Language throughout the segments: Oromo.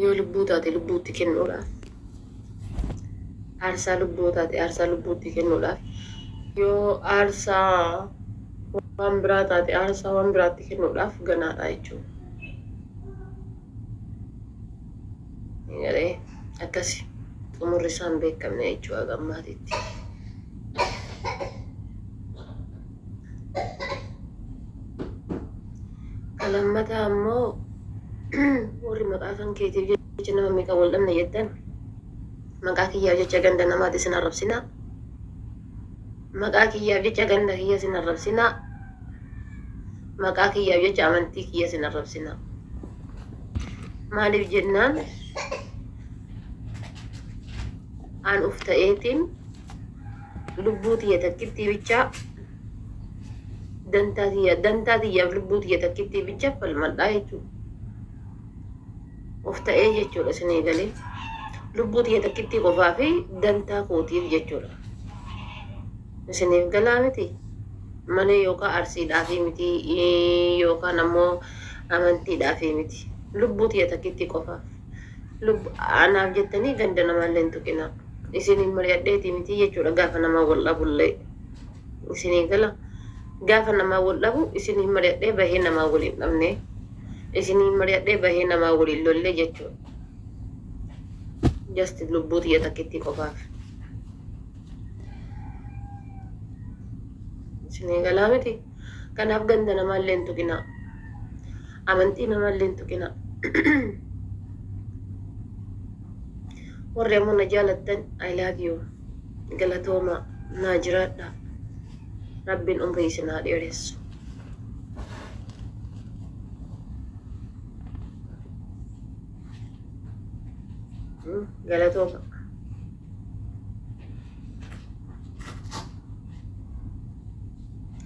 yoo lubbuu taate lubbuutti kennuudhaaf aarsaa lubbuu taate aarsaa lubbuutti kennuudhaaf yoo aarsaa waan biraa taate aarsaa waan biraatti kennuudhaaf ganaadha jechuudha. Garee akkasi xumurri isaan beekamne jechuudha gammaatitti. Lammataa ammoo warri maqaa kan keetiif jecha nama meeqa wal dhabna jettan maqaa kiyyaaf jecha ganda namaati isin arrabsinaa. Maqaa kiyyaaf jecha ganda kiyya isin arrabsinaa. Maqaa kiyyaaf jecha amantii kiyya isin arrabsinaa. Maaliif jennaan aan uf ta'eetiin lubbuu tiyya takkitti bichaa dantaa tiyyaaf lubbuu tiyya takkitti bichaa falmadhaa jechuudha. Of ta'ee jechuudha isinii galee lubbuu tiyya takkitti qofaa fi dantaa kootiif jechuudha. Isiniif galaa miti malee yookaan arsiidhaafii miti yookaan ammoo amantiidhaafii miti. Lubbuu tiyya takkitti qofaaf anaaf jettanii ganda namaallee hin tuqinaa. Isiniin mari'adheetii miti jechuudha gaafa namaa wal dhabullee. Isinii gala gaafa namaa wal dhabu isiniin mari'adhee bahee namaa waliin dhabne. Isiniin mari'adhee bahee namaa waliin lollee jechuudha. Just lubbuu tiyya takkitti qofaaf. Isinii galaa miti. Kanaaf ganda namaallee hin tuqinaa. Amantii namaallee hin tuqinaa. Warri ammoo na jaalattan I love you. Galatooma naa jiraadha. Rabbiin umrii isin haa dheeressu. Galatooma.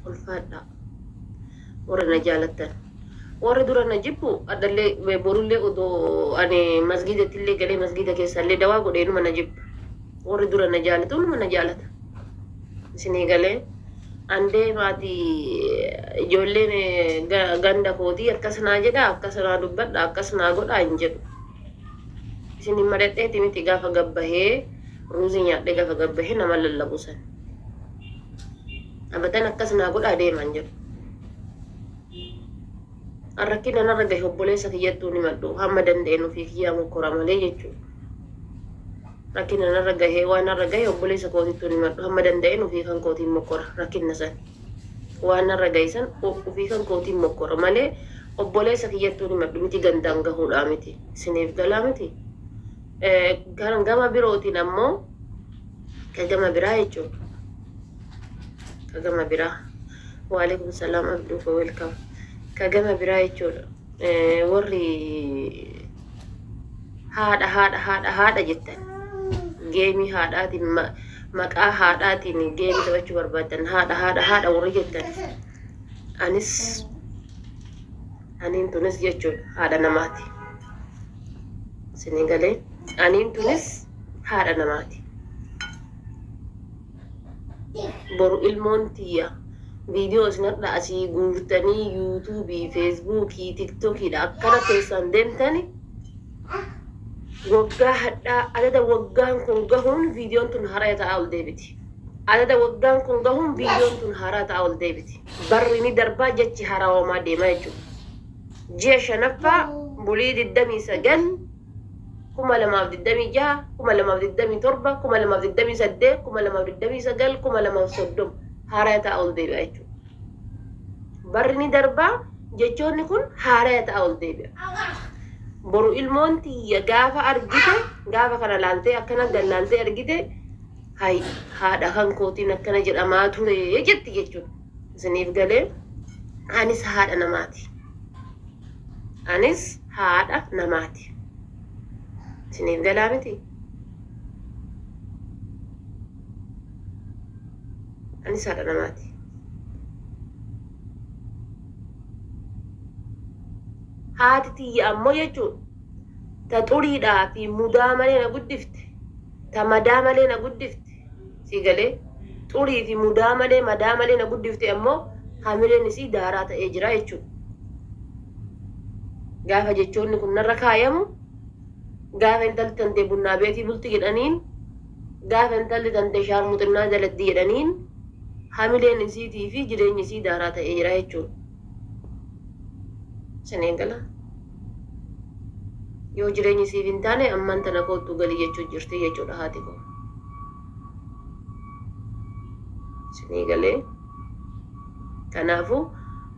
Ulfaadha. Warri na jaalattan. Warri dura na jibbu addallee borullee odoo ani masgiidattillee galee masgiida keessallee dawaa godhee numa na jibbu. Warri dura na jaalatu numa na jaalata. Isinii galee andee maatii ijoolleen ganda kootii akkasanaa jedha akkasanaa dubbadha akkasanaa godhaa hin jedhu. Isinii madadheeti miti gaafa gabbahee ruuzii nyaadhee gaafa gabbahee nama lallabusan. Abatan akkasanaa godhaa deeman jedhu. Arrakkina narra gahe obboleessa kiyyattuu ni maddu hamma dandeenyu fi kiyyaa mokkora malee jechuudha. Rakkina narra gahe waan narra gahe obboleessa kootittuu ni maddu hamma dandeenyu fi kan kootiin mokkora rakkina san. Waan narra gahe san ofii kan kootiin mokkora malee obboleessa kiyyattuu ni maddu miti gandaan gahuudhaa miti. Isiniif galaa miti. Gama birootiin ammoo ka gama biraa jechuudha. Ka gama biraa. Waalaikum salaam abduu fa welcome. Kagama biraa jechuudha. Warri haadha jettan geemii haadhaatiin maqaa haadhaatiin geemii taphachuu barbaadan haadha warri jettan aniin tunis jechuudha haadha namaati. Isinii galee aniin tunis haadha namaati. Boru ilmoon tiyya Video isinadha asii guurtanii yuutuubii, feesbuukii, tiktokiidha akkana keessan deemtani waggaa hadhaa adada waggaan kun gahuun viidiyoon tun haraa ta'aa ol deebiti. Adada waggaan kun gahuun viidiyoon tun haraa ta'aa ol deebiti. Barri ni darbaa jechi haraawamaa deemaa jechuudha. Ji'a shanaffaa bulii 29 2026 2027 2028 2029 2030 haraa ta'aa ol deebi'a jechuudha. Barri ni darbaa jechoonni kun haraa ta'aa ol deebi'a. Boru ilmoon tiyya gaafa argite gaafa kana laaltee akkana gallaaltee argite hay haadha kan kootiin akkana jedhamaa ture jetti jechuudha. Isiniif galee anis haadha namaati. Anis haadha namaati. Isiniif galaa miti. Anis haadha namaati. Haati tiyya ammoo jechuudha. Ta xuriidhaa fi mudaa malee na guddifte. Ta madaa malee na guddifte. Si galee xurii fi mudaa malee madaa malee na guddifte ammoo hamileen isii daaraa ta'ee jira jechuudha. Gaafa jechoonni kun narra kaayamu gaafa intalli tantee bunnaa beetii bulti jedhaniin gaafa intalli tantee shaarmuxinnaa jalatti jedhaniin hamileen isiitii fi jireenyi isii daaraa ta'ee jira jechuudha. Saneen gala yoo jireenyi isiif hin taane ammaan tana koottuu galii jechuu jirti jechuudha haati koo. Sinii galee kanaafuu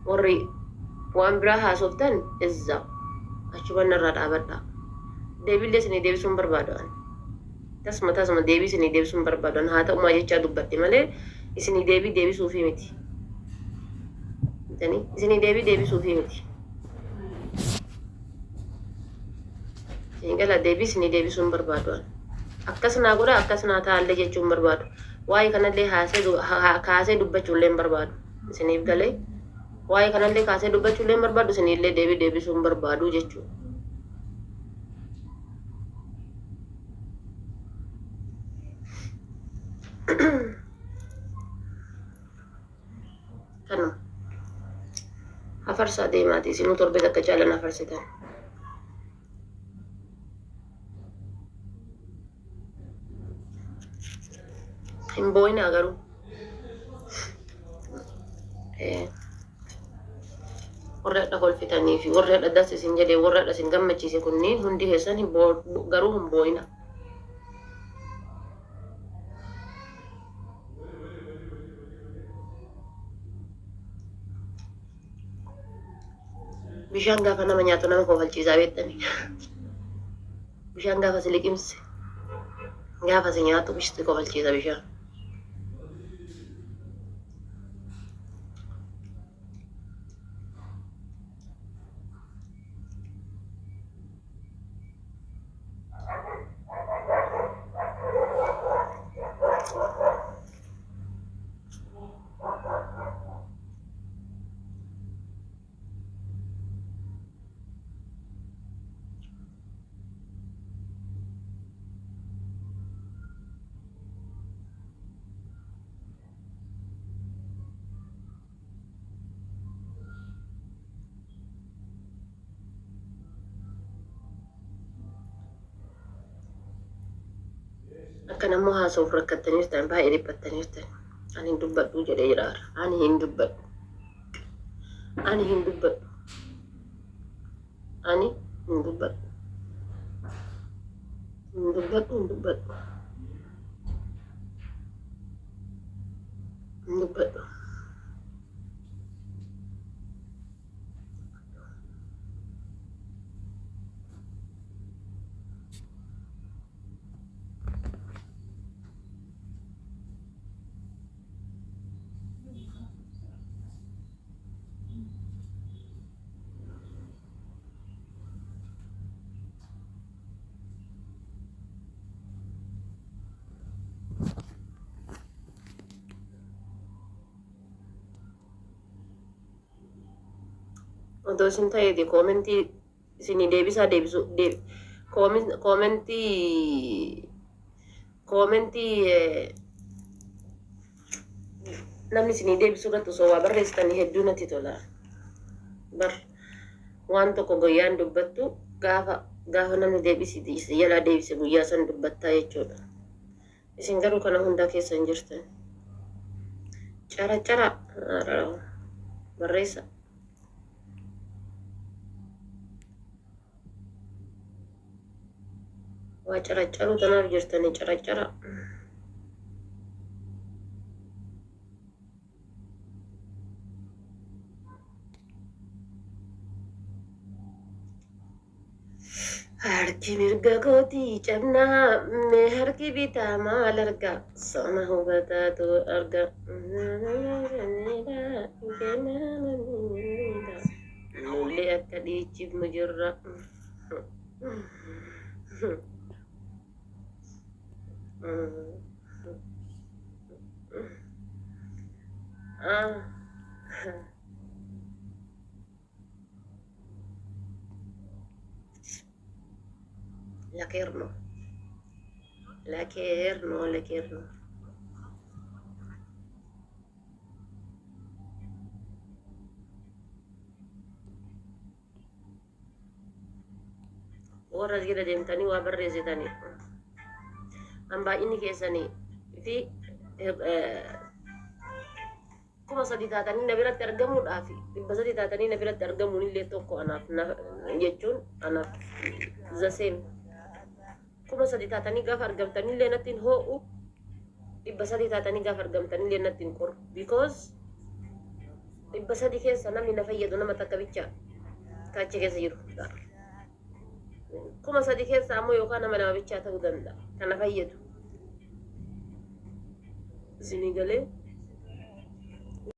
warri waan biraa haasoftan izza achuman irraa dhaabadha. Deebiillee isinii deebisuun barbaadan tasuma deebii isinii deebisuun barbaadan haa ta'umaa jechaa dubbadhe malee isinii deebii deebisuufii miti. Isinii deebii deebisuufii miti. Gala deebii isinii deebisuun barbaadan akkas naa godha akkas naa ta'allee jechuun barbaadu. Waa'ee kanallee kaasee dubbachuullee hin barbaadu. Isiniif galee waa'ee kanallee kaasee dubbachuullee hin barbaadu. Isinillee deebii deebisuun barbaadu jechuudha. Kanuma afarsaa deemaati isinuu torbee takka jaalan afarsitan. Hin boo'inaa garuu warra hadha kolfitanii fi warra hadha das isin jedhee warra hadha isin gammachiise kunniin hundi keessan garuu hin boo'ina. Bishaan gaafa nama nyaatu nama kofalchiisaa beektanii. Bishaan gaafa si liqimse gaafa si nyaatu bishti kofalchiisa bishaan. Akka nammoo haasa'uuf rakkattaniirtan baay'ee dhiphattaniirtan. Ani hin dubbadhu jedhee jiraara. Ani hin dubbadhu. Ani hin dubbadhu. Ani hin dubbadhu. Hin dubbadhu hin dubbadhu. Hin dubbadhu. Otoo isin ta'eeti koomentii isinii deebisaa deebisu koomentii namni isinii deebisu irratti osoo waa barreessitanii hedduu natti tola. Waan tokko guyyaan dubbattu gaafa namni deebisi jalaa deebise guyyaa san dubbattaa jechuudha. Isin garuu kana hundaa keessa hin jirtan. Cara barreessa. Waa caraccaru tanaaf jirtanii caraccara. Harki mirga kootii cabnaa mee harki bitaa maal argaa sama hubataatu arga. Nullee akka dhiichifnu jirra. La Kerno. warra jira deemtanii waa barreessitanii hambaa inni keessanii fi kuma sadii taatanii na biratti argamuudhaaf dhibba sadii taatanii na biratti argamuun illee tokko anaaf jechuun anaaf the same kuma sadii taatanii gaafa argamtanii illee nattiin hoo'u dhibba sadii taatanii gaafa argamtanii illee nattiin qoru because dhibba sadii keessa namni na fayyadu nama takka bicha kaachi keessa jiru kuma sadii keessa ammoo yookaan nama lama bichaa ta'uu danda'a kana fayyadu isinii galee